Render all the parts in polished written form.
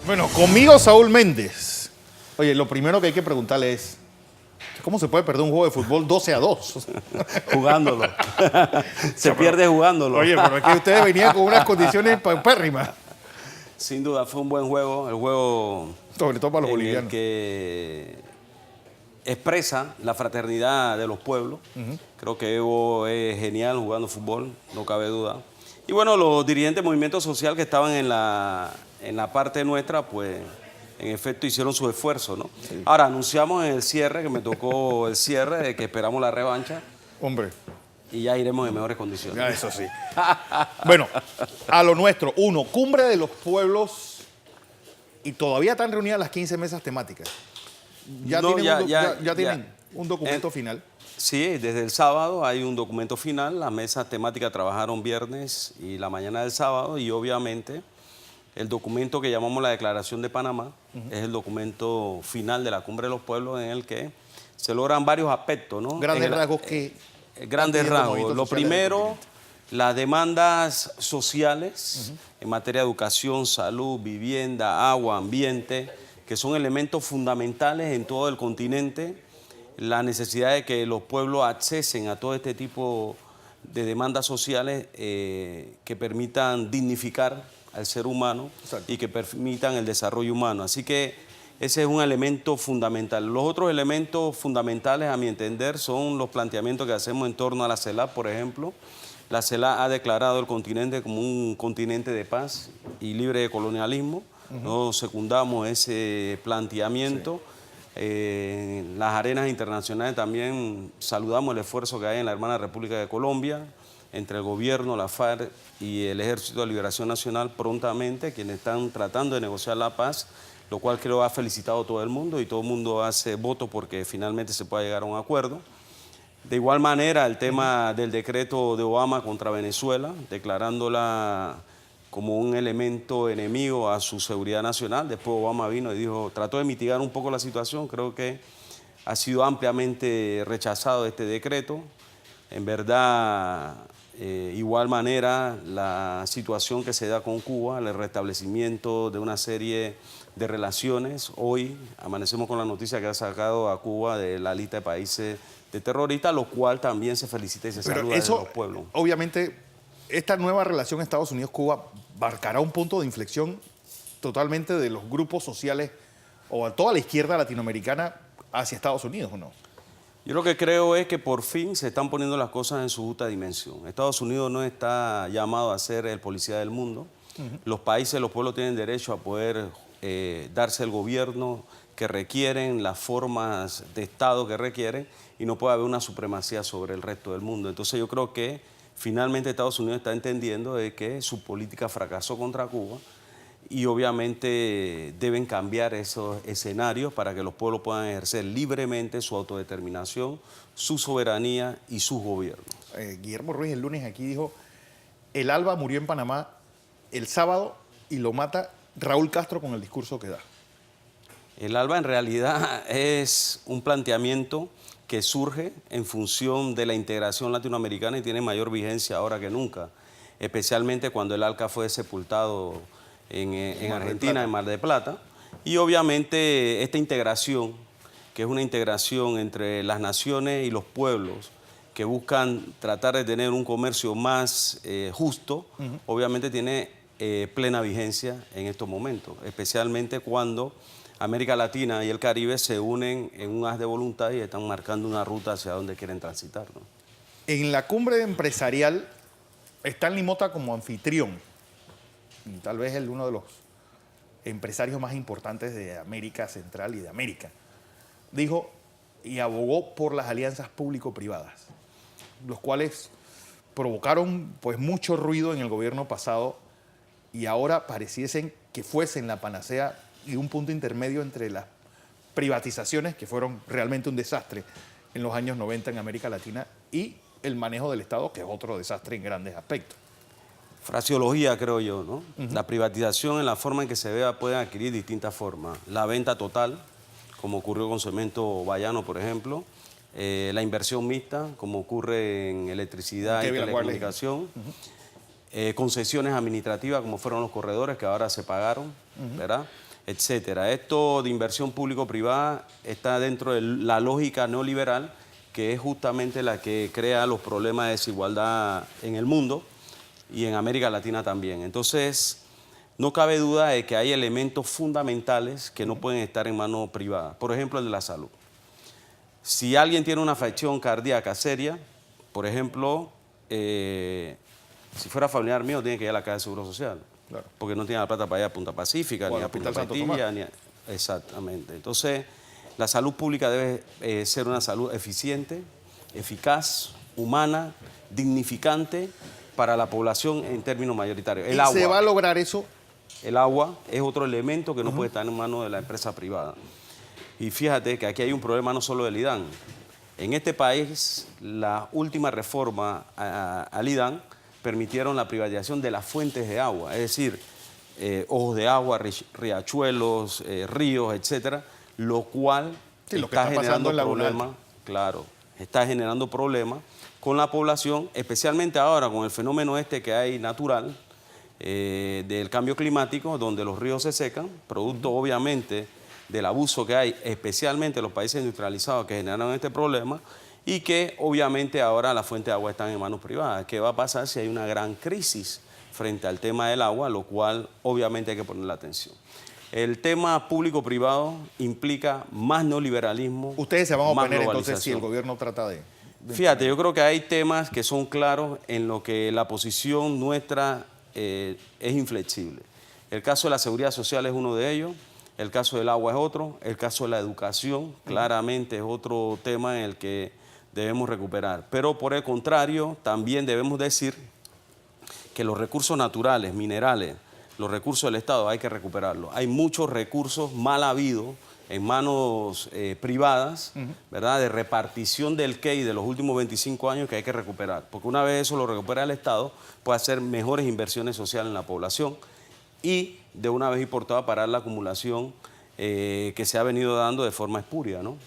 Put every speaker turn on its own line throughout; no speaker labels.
Bueno, conmigo Saúl Méndez. Oye, lo primero que hay que preguntarle es, ¿cómo se puede perder un juego de fútbol 12-2?
Jugándolo. Se pierde jugándolo.
Oye, pero es que ustedes venían con unas condiciones paupérrimas.
Sin duda fue un buen juego, el juego
Sobre todo para los
en
bolivianos.
el que expresa la fraternidad de los pueblos. Creo que Evo es genial jugando fútbol, no cabe duda. Y bueno, los dirigentes del movimiento social que estaban en la parte nuestra, pues en efecto hicieron su esfuerzo, ¿no? Sí. Ahora, anunciamos en el cierre, que me tocó el cierre, de que esperamos la revancha.
Hombre.
Y ya iremos en mejores condiciones.
Ya, eso sí. Bueno, a lo nuestro. Uno, Cumbre de los Pueblos. Y todavía están reunidas las 15 mesas temáticas. Ya tienen un documento final.
Sí, desde el sábado hay un documento final. Las mesas temáticas trabajaron viernes y la mañana del sábado. Y obviamente el documento que llamamos la Declaración de Panamá es el documento final de la Cumbre de los Pueblos, en el que se logran varios aspectos, ¿no?
Grandes rasgos que...
Grandes rasgos. Lo primero, las demandas sociales en materia de educación, salud, vivienda, agua, ambiente, que son elementos fundamentales en todo el continente. La necesidad de que los pueblos accesen a todo este tipo de demandas sociales que permitan dignificar al ser humano. Exacto. Y que permitan el desarrollo humano. Así que ese es un elemento fundamental. Los otros elementos fundamentales, a mi entender, son los planteamientos que hacemos en torno a la CELAC, por ejemplo. La CELAC ha declarado el continente como un continente de paz y libre de colonialismo. Nosotros secundamos ese planteamiento. Sí. En las arenas internacionales también saludamos el esfuerzo que hay en la hermana República de Colombia, entre el gobierno, la FARC y el Ejército de Liberación Nacional, prontamente, quienes están tratando de negociar la paz, lo cual creo ha felicitado a todo el mundo y todo el mundo hace voto porque finalmente se pueda llegar a un acuerdo. De igual manera, el tema del decreto de Obama contra Venezuela, declarándola como un elemento enemigo a su seguridad nacional. Después Obama vino y dijo, trató de mitigar un poco la situación. Creo que ha sido ampliamente rechazado este decreto. En verdad, igual manera, la situación que se da con Cuba, el restablecimiento de una serie de relaciones. Hoy amanecemos con la noticia que ha sacado a Cuba de la lista de países de terroristas, lo cual también se felicita y se saluda de los pueblos.
Obviamente, esta nueva relación Estados Unidos-Cuba marcará un punto de inflexión totalmente de los grupos sociales o a toda la izquierda latinoamericana hacia Estados Unidos, ¿o no?
Yo lo que creo es que por fin se están poniendo las cosas en su justa dimensión. Estados Unidos no está llamado a ser el policía del mundo. Los países, los pueblos tienen derecho a poder darse el gobierno que requieren, las formas de Estado que requieren, y no puede haber una supremacía sobre el resto del mundo. Entonces yo creo que finalmente Estados Unidos está entendiendo de que su política fracasó contra Cuba y obviamente deben cambiar esos escenarios para que los pueblos puedan ejercer libremente su autodeterminación, su soberanía y sus gobiernos.
Guillermo Ruiz el lunes aquí dijo, el Alba murió en Panamá el sábado y lo mata Raúl Castro con el discurso que da.
El ALBA en realidad es un planteamiento que surge en función de la integración latinoamericana y tiene mayor vigencia ahora que nunca, especialmente cuando el ALCA fue sepultado en Argentina, en Mar del Plata. Y obviamente esta integración, que es una integración entre las naciones y los pueblos, que buscan tratar de tener un comercio más justo, obviamente tiene plena vigencia en estos momentos, especialmente cuando América Latina y el Caribe se unen en un haz de voluntad y están marcando una ruta hacia donde quieren transitar, ¿no?
En la cumbre empresarial, Stanley Mota como anfitrión, y tal vez uno de los empresarios más importantes de América Central y de América, dijo y abogó por las alianzas público-privadas, los cuales provocaron pues mucho ruido en el gobierno pasado y ahora pareciesen que fuesen la panacea y un punto intermedio entre las privatizaciones, que fueron realmente un desastre en los años 90 en América Latina, y el manejo del Estado, que es otro desastre en grandes aspectos.
Fraseología, creo yo, ¿no? La privatización en la forma en que se vea puede adquirir distintas formas. La venta total, como ocurrió con Cemento Bayano, por ejemplo. La inversión mixta, como ocurre en electricidad y telecomunicación. Concesiones administrativas, como fueron los corredores, que ahora se pagaron, ¿verdad? etcétera. Esto de inversión público-privada está dentro de la lógica neoliberal, que es justamente la que crea los problemas de desigualdad en el mundo y en América Latina también. Entonces, no cabe duda de que hay elementos fundamentales que no pueden estar en manos privadas. Por ejemplo, el de la salud. Si alguien tiene una afección cardíaca seria, por ejemplo, si fuera familiar mío, tiene que ir a la Caja de Seguro Social. Claro. Porque no tiene la plata para ir a Punta Pacífica, ni a Punta Petilla, ni a... Exactamente. Entonces, la salud pública debe ser una salud eficiente, eficaz, humana, dignificante para la población en términos mayoritarios.
¿Y se va a lograr eso?
El agua es otro elemento que no puede estar en manos de la empresa privada. Y fíjate que aquí hay un problema no solo del IDAN. En este país, la última reforma al IDAN permitieron la privatización de las fuentes de agua, es decir, ojos de agua, riachuelos, ríos, etcétera, lo cual está generando problemas, claro, está generando problemas con la población, especialmente ahora con el fenómeno este que hay natural del cambio climático, donde los ríos se secan, producto obviamente del abuso que hay, especialmente en los países industrializados que generaron este problema, y que obviamente ahora las fuentes de agua están en manos privadas. ¿Qué va a pasar si hay una gran crisis frente al tema del agua, lo cual obviamente hay que ponerle atención? El tema público-privado implica más neoliberalismo.
Ustedes se van a oponer entonces si el gobierno trata de...
Fíjate, yo creo que hay temas que son claros en lo que la posición nuestra es inflexible. El caso de la seguridad social es uno de ellos, el caso del agua es otro, el caso de la educación claramente es otro tema en el que debemos recuperar. Pero por el contrario, también debemos decir que los recursos naturales, minerales, los recursos del Estado hay que recuperarlos. Hay muchos recursos mal habidos en manos privadas, ¿verdad?, de repartición del KEI de los últimos 25 años que hay que recuperar. Porque una vez eso lo recupera el Estado, puede hacer mejores inversiones sociales en la población y de una vez y por todas parar la acumulación que se ha venido dando de forma espuria, ¿no?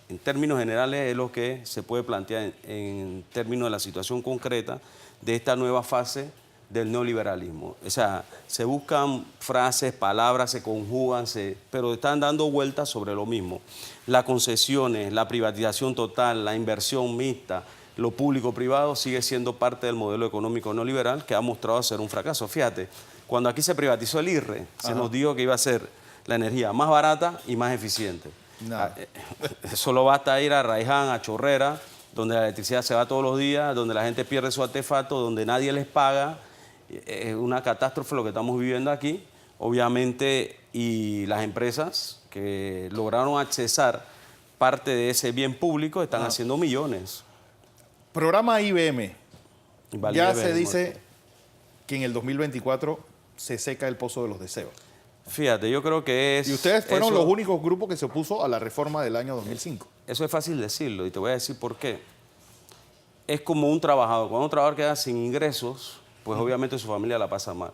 En términos generales es lo que se puede plantear en términos de la situación concreta de esta nueva fase del neoliberalismo. O sea, se buscan frases, palabras, se conjugan, pero están dando vueltas sobre lo mismo. Las concesiones, la privatización total, la inversión mixta, lo público-privado sigue siendo parte del modelo económico neoliberal que ha mostrado ser un fracaso. Fíjate, cuando aquí se privatizó el IRRE, se nos dijo que iba a ser la energía más barata y más eficiente. Solo basta ir a Raiján, a Chorrera, donde la electricidad se va todos los días, donde la gente pierde su artefacto, donde nadie les paga. Es una catástrofe lo que estamos viviendo aquí, obviamente, y las empresas que lograron accesar parte de ese bien público están haciendo millones.
Programa IBM. Ya se dice que en el 2024 se seca el pozo de los deseos.
Fíjate, yo creo que es...
Y ustedes fueron los únicos grupos que se opuso a la reforma del año 2005.
Eso es fácil decirlo y te voy a decir por qué. Es como un trabajador. Cuando un trabajador queda sin ingresos, pues obviamente su familia la pasa mal.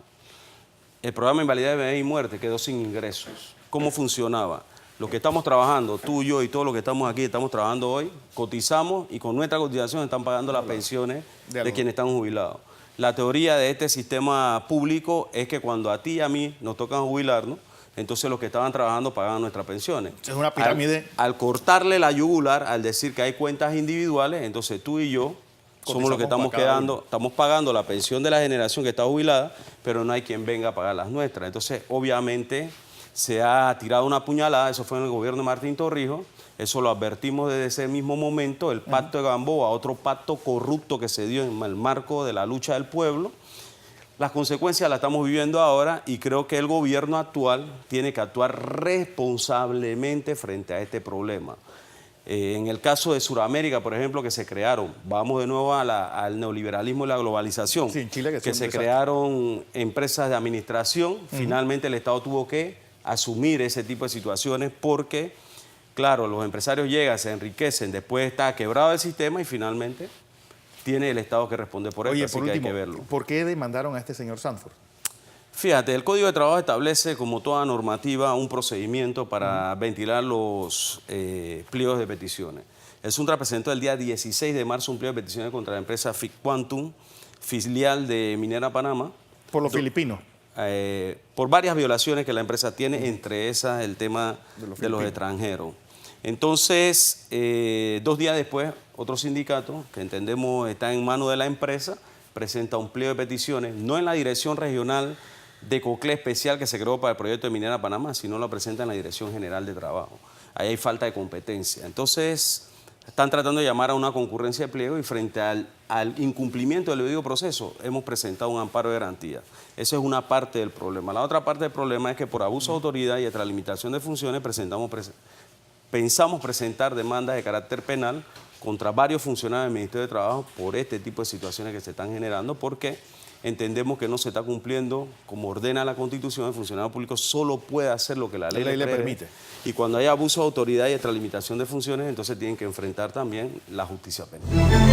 El programa de invalidez, vejez y muerte quedó sin ingresos. ¿Cómo funcionaba? Los que estamos trabajando, tú, yo y todos los que estamos aquí, estamos trabajando hoy, cotizamos y con nuestra cotización están pagando las pensiones de quienes están jubilados. La teoría de este sistema público es que cuando a ti y a mí nos tocan jubilarnos, entonces los que estaban trabajando pagaban nuestras pensiones.
Es una pirámide.
Al cortarle la yugular, al decir que hay cuentas individuales, entonces tú y yo somos los que estamos pagando la pensión de la generación que está jubilada, pero no hay quien venga a pagar las nuestras. Entonces, obviamente, se ha tirado una puñalada, eso fue en el gobierno de Martín Torrijos, eso lo advertimos desde ese mismo momento, el pacto de Gamboa, otro pacto corrupto que se dio en el marco de la lucha del pueblo. Las consecuencias las estamos viviendo ahora y creo que el gobierno actual tiene que actuar responsablemente frente a este problema. En el caso de Sudamérica, por ejemplo, que se crearon, vamos de nuevo al neoliberalismo y la globalización,
sí, en Chile
que se crearon empresas de administración, finalmente el Estado tuvo que asumir ese tipo de situaciones porque, claro, los empresarios llegan, se enriquecen, después está quebrado el sistema y finalmente tiene el Estado que responder por esto, así que hay que verlo.
¿Por qué demandaron a este señor Sanford?
Fíjate, el Código de Trabajo establece, como toda normativa, un procedimiento para ventilar los pliegos de peticiones. El Suntra presentó el día 16 de marzo un pliego de peticiones contra la empresa FIC Quantum, filial de Minera Panamá.
¿Por los filipinos?
por varias violaciones que la empresa tiene, entre esas el tema de los extranjeros. Entonces, 2 días después, otro sindicato, que entendemos está en manos de la empresa, presenta un pliego de peticiones, no en la Dirección Regional de COCLE especial que se creó para el proyecto de Minera Panamá, sino lo presenta en la Dirección General de Trabajo. Ahí hay falta de competencia. Entonces, están tratando de llamar a una concurrencia de pliego y frente al incumplimiento del debido proceso hemos presentado un amparo de garantía. Esa es una parte del problema. La otra parte del problema es que por abuso de autoridad y extralimitación de funciones pensamos presentar demandas de carácter penal contra varios funcionarios del Ministerio de Trabajo por este tipo de situaciones que se están generando, porque entendemos que no se está cumpliendo como ordena la Constitución. El funcionario público solo puede hacer lo que la ley le permite. Y cuando hay abuso de autoridad y extralimitación de funciones, entonces tienen que enfrentar también la justicia penal.